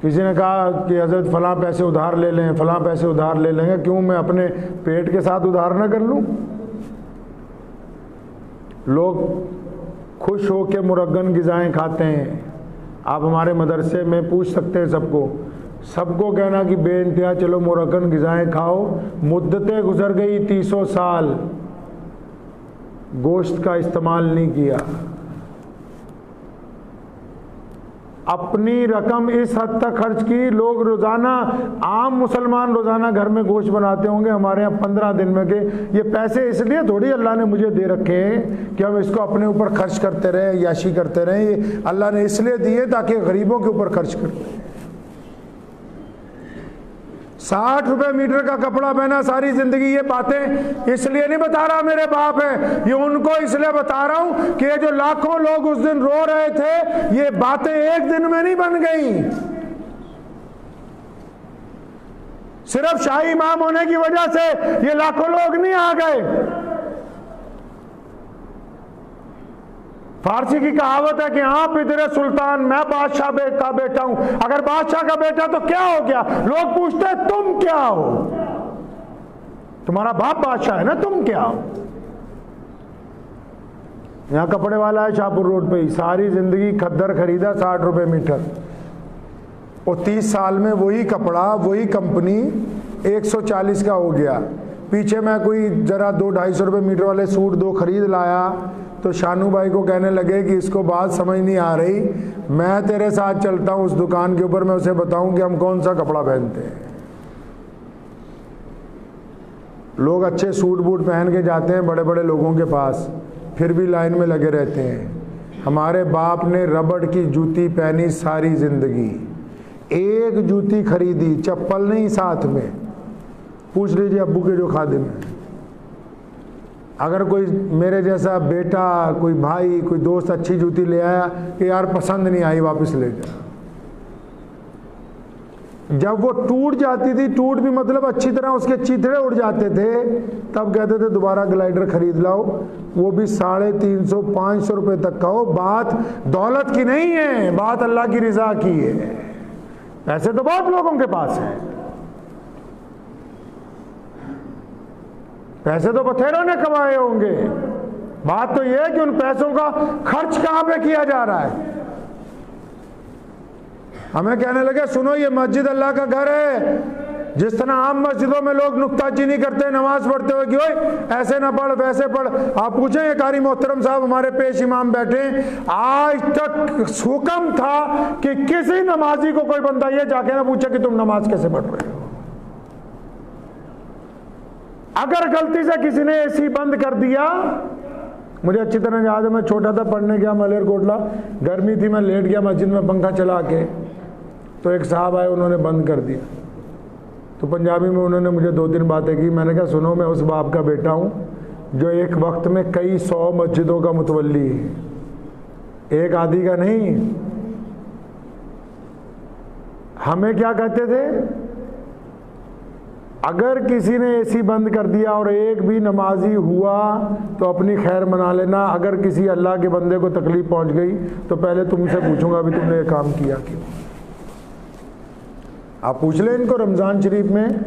किसी ने कहा कि हजरत फलां पैसे उधार ले लें, फलां पैसे उधार ले लेंगे। क्यों? मैं अपने पेट के साथ उधार ना कर लूं? लोग खुश होकर मुरग्गन गिज़ाएं खाते हैं। आप हमारे मदरसे में पूछ सकते हैं सबको कहना कि बेइंतहा चलो मुरग्गन गिज़ाएं खाओ। मुद्दतें गुजर गई 300 साल, गोश्त का इस्तेमाल नहीं किया। अपनी रकम इस हद तक खर्च की, लोग रोज़ाना, आम मुसलमान रोज़ाना घर में गोश्त बनाते होंगे, हमारे यहाँ 15 दिन में के ये पैसे इसलिए थोड़ी अल्लाह ने मुझे दे रखे हैं कि हम इसको अपने ऊपर खर्च करते रहें, याशी करते रहें। ये अल्लाह ने इसलिए दिए ताकि गरीबों के ऊपर खर्च करें। 60 रुपए मीटर का कपड़ा पहना सारी जिंदगी। ये बातें इसलिए नहीं बता रहा मेरे बाप है, ये उनको इसलिए बता रहा हूं कि ये जो लाखों लोग उस दिन रो रहे थे, ये बातें एक दिन में नहीं बन गई। सिर्फ शाही इमाम होने की वजह से ये लाखों लोग नहीं आ गए। फारसी की कहावत है कि आप इधर सुल्तान, मैं बादशाह का बेटा हूं। अगर बादशाह का बेटा तो क्या हो गया? लोग पूछते हैं तुम क्या हो? तुम्हारा बाप बादशाह है ना, तुम क्या हो? यहां कपड़े वाला है शाहपुर रोड पे ही, सारी जिंदगी खद्दर खरीदा 60 रुपए मीटर, और 30 साल में वही कपड़ा वही कंपनी 140 का हो गया। पीछे मैं कोई जरा 200-250 रुपए मीटर वाले सूट 2 खरीद लाया तो शानू भाई को कहने लगे कि इसको बात समझ नहीं आ रही, मैं तेरे साथ चलता हूं उस दुकान के ऊपर, मैं उसे बताऊं कि हम कौन सा कपड़ा पहनते हैं। लोग अच्छे सूट बूट पहन के जाते हैं बड़े बड़े लोगों के पास, फिर भी लाइन में लगे रहते हैं। हमारे बाप ने रबड़ की जूती पहनी सारी जिंदगी, एक जूती खरीदी, चप्पल नहीं साथ में। पूछ लीजिए अब्बू के जो खादिम हैं। अगर कोई मेरे जैसा बेटा, कोई भाई, कोई दोस्त अच्छी जूती ले आया कि यार पसंद नहीं आई, वापस ले जा। जब वो टूट जाती थी, टूट भी मतलब अच्छी तरह उसके चीथड़े उड़ जाते थे, तब कहते थे दोबारा ग्लाइडर खरीद लाओ, वो भी 350-500 रुपए तक का हो। बात दौलत की नहीं है, बात अल्लाह की रिजा की है। पैसे तो बहुत लोगों के पास है, पैसे तो बथेरों ने कमाए होंगे। बात तो यह है कि उन पैसों का खर्च कहां पे किया जा रहा है। हमें कहने लगे सुनो ये मस्जिद अल्लाह का घर है, जिस तरह आम मस्जिदों में लोग नुक्ताचीनी करते नमाज पढ़ते हुए कि ओए ऐसे ना पढ़ वैसे पढ़, आप पूछें ये कारी मोहतरम साहब हमारे पेश इमाम बैठे, आज तक हुक्म था कि किसी नमाजी को कोई बंदा ये जाके ना पूछे कि तुम नमाज कैसे पढ़ रहे हो। अगर गलती से किसी ने एसी बंद कर दिया, मुझे अच्छी तरह याद है, मैं छोटा था पढ़ने गया मलेरकोटला, गर्मी थी, मैं लेट गया मस्जिद में पंखा चला के, तो एक साहब आए उन्होंने बंद कर दिया। तो पंजाबी में उन्होंने मुझे 2-3 बातें की। मैंने कहा सुनो, मैं उस बाप का बेटा हूँ जो एक वक्त में कई 100 मस्जिदों का मुतवल्ली है, एक आदि का नहीं। हमें क्या कहते थे, अगर किसी ने एसी बंद कर दिया और एक भी नमाजी हुआ तो अपनी खैर मना लेना, अगर किसी अल्लाह के बंदे को तकलीफ पहुंच गई तो पहले तुमसे पूछूंगा भी तुमने ये काम किया क्यों। आप पूछ ले इनको रमज़ान शरीफ में,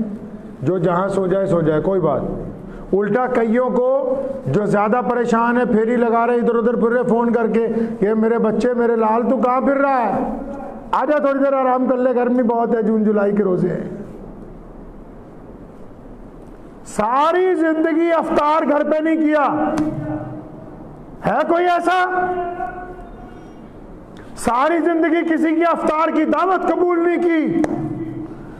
जो जहां सो जाए कोई बात नहीं। उल्टा कईयों को जो ज़्यादा परेशान है, फेरी लगा रहे, इधर उधर फिर रहे, फ़ोन करके ये मेरे बच्चे, मेरे लाल, तू कहाँ फिर रहा है, आजा थोड़ी देर आराम कर ले, गर्मी बहुत है, जून जुलाई के रोज़े हैं। सारी जिंदगी अफ्तार घर पे नहीं किया है कोई ऐसा? सारी जिंदगी किसी की अफ्तार की दावत कबूल नहीं की,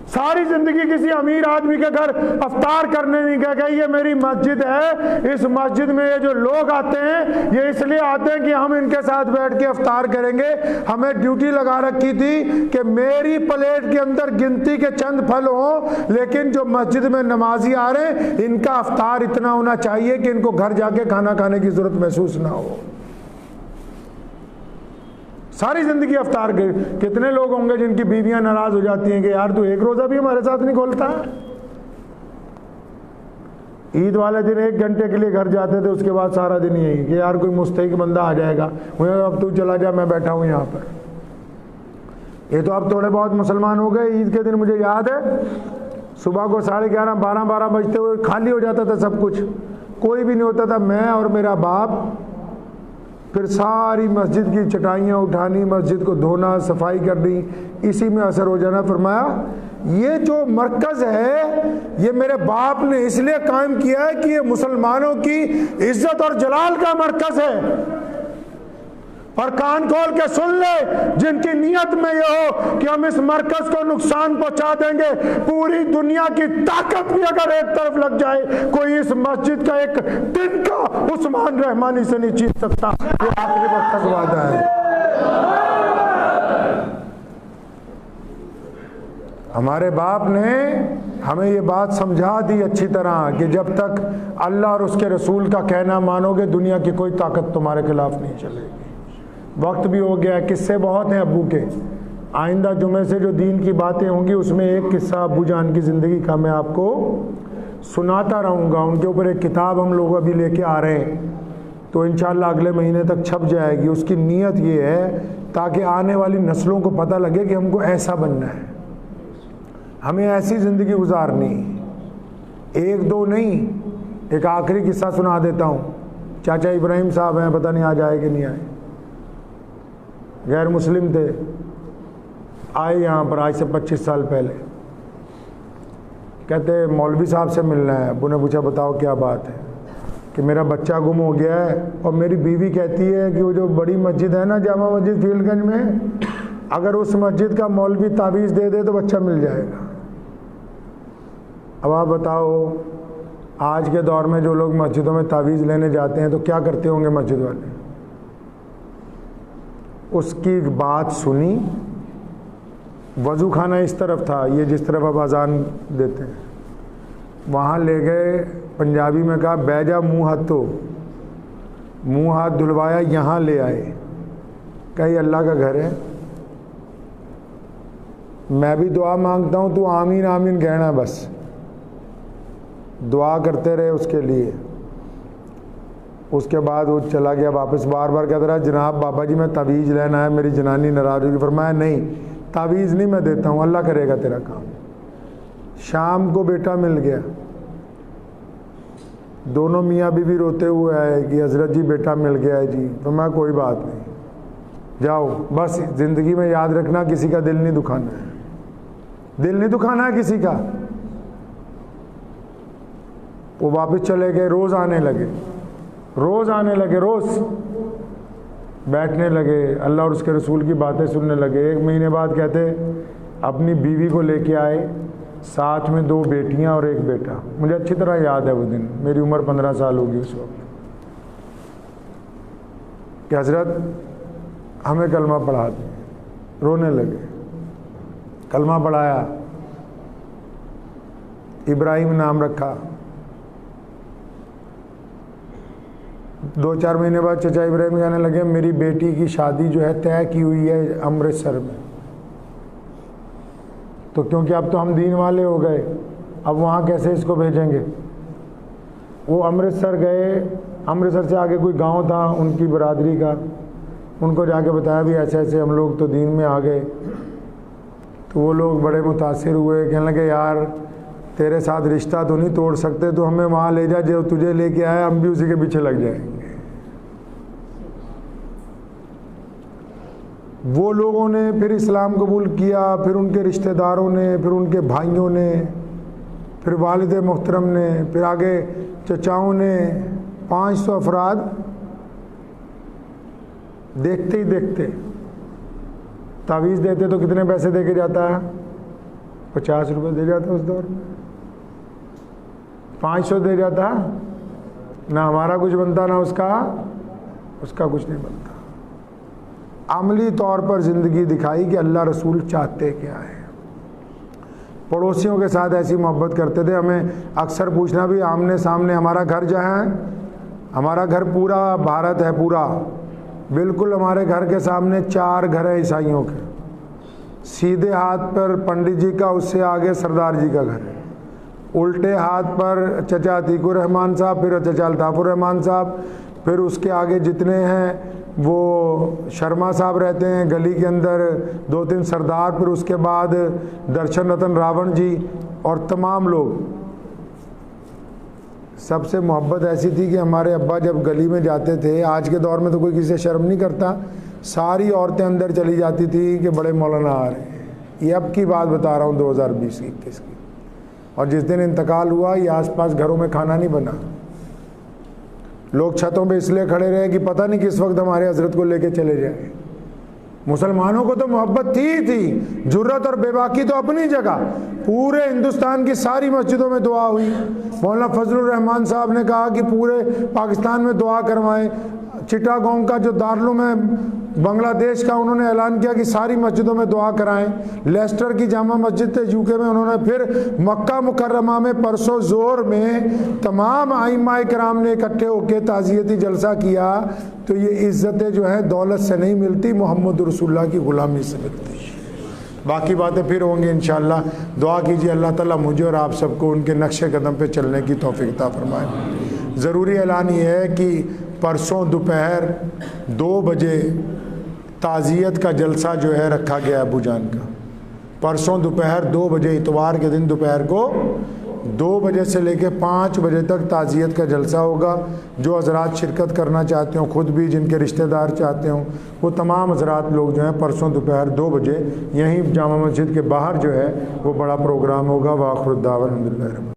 सारी जिंदगी किसी अमीर आदमी के घर अफ्तार करने नहीं गए। ये मेरी मस्जिद है, इस मस्जिद में ये जो लोग आते हैं ये इसलिए आते हैं कि हम इनके साथ बैठ के अफ्तार करेंगे। हमें ड्यूटी लगा रखी थी कि मेरी प्लेट के अंदर गिनती के चंद फल हो, लेकिन जो मस्जिद में नमाजी आ रहे हैं इनका अफ्तार इतना होना चाहिए कि इनको घर जाके खाना खाने की जरूरत महसूस ना हो। सारी जिंदगी अफ्तार के कितने लोग होंगे जिनकी बीवियां नाराज हो जाती हैं कि यार तू एक रोजा भी हमारे साथ नहीं खोलता। ईद वाले दिन 1 घंटे के लिए घर जाते थे, उसके बाद सारा दिन यही कि यार कोई मुस्तहिक बंदा आ जाएगा, अब तू चला जा, मैं बैठा हूं यहाँ पर। ये तो अब थोड़े बहुत मुसलमान हो गए। ईद के दिन मुझे याद है सुबह को 11:30 12 बजते हुए खाली हो जाता था सब कुछ, कोई भी नहीं होता था। मैं और मेरा बाप फिर सारी मस्जिद की चटाइयाँ उठानी, मस्जिद को धोना, सफाई करनी, इसी में असर हो जाना। फरमाया ये जो मरकज़ है ये मेरे बाप ने इसलिए कायम किया है कि ये मुसलमानों की इज्जत और जलाल का मरकज़ है। और कान खोल के सुन ले, जिनकी नीयत में ये हो कि हम इस मरकज को नुकसान पहुंचा देंगे, पूरी दुनिया की ताकत भी अगर एक तरफ लग जाए, कोई इस मस्जिद का एक दिन का उस्मान रहमानी से नहीं जीत सकता। ये आखिरी वक्त तक वादा है। हमारे बाप ने हमें ये बात समझा दी अच्छी तरह कि जब तक अल्लाह और उसके रसूल का कहना मानोगे, दुनिया की कोई ताकत तुम्हारे खिलाफ नहीं चलेगी। वक्त भी हो गया है, किस्से बहुत हैं अब्बू के। आइंदा जुमे से जो दीन की बातें होंगी उसमें एक किस्सा अब्बू जान की ज़िंदगी का मैं आपको सुनाता रहूँगा। उनके ऊपर एक किताब हम लोग अभी लेके आ रहे हैं, तो इंशाअल्लाह अगले महीने तक छप जाएगी। उसकी नीयत ये है ताकि आने वाली नस्लों को पता लगे कि हमको ऐसा बनना है, हमें ऐसी ज़िंदगी गुजारनी। 1-2 नहीं, एक आखिरी किस्सा सुना देता हूँ। चाचा इब्राहिम साहब हैं, पता नहीं आज आए कि नहीं आए, गैर मुस्लिम थे, आए यहाँ पर आज से 25 साल पहले। कहते मौलवी साहब से मिलना है। अब्बू ने पूछा बताओ क्या बात है? कि मेरा बच्चा गुम हो गया है और मेरी बीवी कहती है कि वो जो बड़ी मस्जिद है ना, जामा मस्जिद फील्डगंज में, अगर उस मस्जिद का मौलवी तावीज़ दे दे तो बच्चा मिल जाएगा। अब आप बताओ आज के दौर में जो लोग मस्जिदों में तावीज़ लेने जाते हैं तो क्या करते होंगे मस्जिद वाले? उसकी बात सुनी, वज़ू खाना इस तरफ था, ये जिस तरफ अब अजान देते हैं, वहाँ ले गए, पंजाबी में कहा बैजा मुँह हाथ धो, मुँह हाथ धुलवाया, यहाँ ले आए, कहीं अल्लाह का घर है, मैं भी दुआ मांगता हूँ, तू आमीन आमीन कहना, बस दुआ करते रहे उसके लिए। उसके बाद वो चला गया वापस, बार बार कहता रहा जनाब बाबा जी मैं तावीज़ लेना है, मेरी जनानी नाराज़ होगी। फरमाया नहीं, तावीज़ नहीं मैं देता हूँ, अल्लाह करेगा तेरा काम। शाम को बेटा मिल गया, दोनों मियाँ बीवी रोते हुए आए कि हज़रत जी बेटा मिल गया है जी। फरमाया कोई बात नहीं, जाओ, बस ज़िंदगी में याद रखना किसी का दिल नहीं दुखाना है, दिल नहीं दुखाना है किसी का। वो वापस चले गए, रोज़ आने लगे, रोज़ बैठने लगे, अल्लाह और उसके रसूल की बातें सुनने लगे। 1 महीने बाद कहते अपनी बीवी को लेके आए, साथ में 2 बेटियां और 1 बेटा। मुझे अच्छी तरह याद है वो दिन, मेरी उम्र 15 साल होगी उस वक्त, कि हज़रत हमें कलमा पढ़ा दें। रोने लगे, कलमा पढ़ाया, इब्राहिम नाम रखा। 2-4 महीने बाद चचा इब्राहिम कहने लगे मेरी बेटी की शादी जो है तय की हुई है अमृतसर में। तो क्योंकि अब तो हम दीन वाले हो गए, अब वहाँ कैसे इसको भेजेंगे। वो अमृतसर गए, अमृतसर से आगे कोई गांव था उनकी बरादरी का, उनको जाके बताया भी ऐसे ऐसे हम लोग तो दीन में आ गए। तो वो लोग बड़े मुतासिर हुए, कहने लगे यार तेरे साथ रिश्ता तो नहीं तोड़ सकते, तो हमें वहाँ ले जा, जो तुझे लेके आया हम भी उसी के पीछे लग जाएंगे। वो लोगों ने फिर इस्लाम कबूल किया, फिर उनके रिश्तेदारों ने, फिर उनके भाइयों ने, फिर वालिद मुहतरम ने, फिर आगे चचाओं ने। 500 अफराद देखते ही देखते। तावीज़ देते तो कितने पैसे दे के जाता है? 50 रुपये दे जाता उस दौर में, 500 दे जाता, ना हमारा कुछ बनता ना उसका कुछ नहीं बनता। अमली तौर पर ज़िंदगी दिखाई कि अल्लाह रसूल चाहते क्या है। पड़ोसियों के साथ ऐसी मोहब्बत करते थे। हमें अक्सर पूछना भी आमने सामने, हमारा घर जहाँ है, हमारा घर पूरा भारत है, पूरा बिल्कुल हमारे घर के सामने 4 घर हैं ईसाइयों के। सीधे हाथ पर पंडित जी का, उससे आगे सरदार जी का घर है। उल्टे हाथ पर चचा अतीकुर रहमान साहब, फिर चचा अल्ताफ़ुर रहमान साहब, फिर उसके आगे जितने हैं वो शर्मा साहब रहते हैं गली के अंदर, 2-3 सरदार, फिर उसके बाद दर्शन रतन रावण जी और तमाम लोग। सबसे मोहब्बत ऐसी थी कि हमारे अब्बा जब गली में जाते थे, आज के दौर में तो कोई किसी से शर्म नहीं करता, सारी औरतें अंदर चली जाती थी कि बड़े मौलाना आ रहे हैं। ये अब की बात बता रहा हूँ, 2020 की 21 की। और जिस दिन इंतकाल हुआ, ये आसपास घरों में खाना नहीं बना, लोग छतों पे इसलिए खड़े रहे कि पता नहीं किस वक्त हमारे हजरत को लेके चले जाए। मुसलमानों को तो मोहब्बत थी, जुर्रत और बेबाकी तो अपनी जगह। पूरे हिंदुस्तान की सारी मस्जिदों में दुआ हुई। मौलाना फजलुर रहमान साहब ने कहा कि पूरे पाकिस्तान में दुआ करवाएं। चिटागोंग का जो दारुल है बांग्लादेश का, उन्होंने ऐलान किया कि सारी मस्जिदों में दुआ कराएं। लेस्टर की जामा मस्जिद थे यूके में, उन्होंने फिर मक्का मुकर्रमा में परसों जोर में तमाम आइम्मा कराम ने इकट्ठे होकर ताज़ियती जलसा किया। तो ये इज़्ज़तें जो है दौलत से नहीं मिलती, मोहम्मद रसूलुल्लाह की ग़ुलामी से मिलती। बाकी बातें फिर होंगी इंशाअल्लाह। दुआ कीजिए अल्लाह ताला मुझे और आप सबको उनके नक्शे कदम पे चलने की तौफीक अता फरमाए। ज़रूरी ऐलान ये है कि परसों दोपहर 2 बजे ताज़ियत का जलसा जो है रखा गया अबू जान का। परसों दोपहर 2 बजे, इतवार के दिन दोपहर को 2 बजे से लेकर 5 बजे तक ताज़ियत का जलसा होगा। जो हज़रात शिरकत करना चाहते हो, ख़ुद भी जिनके रिश्तेदार चाहते हों, वो तमाम हज़रात लोग जो हैं परसों दोपहर 2 बजे यहीं जामा मस्जिद के बाहर जो है वो बड़ा प्रोग्राम होगा। वाखिर दावा अल्हम्दुलिल्लाह।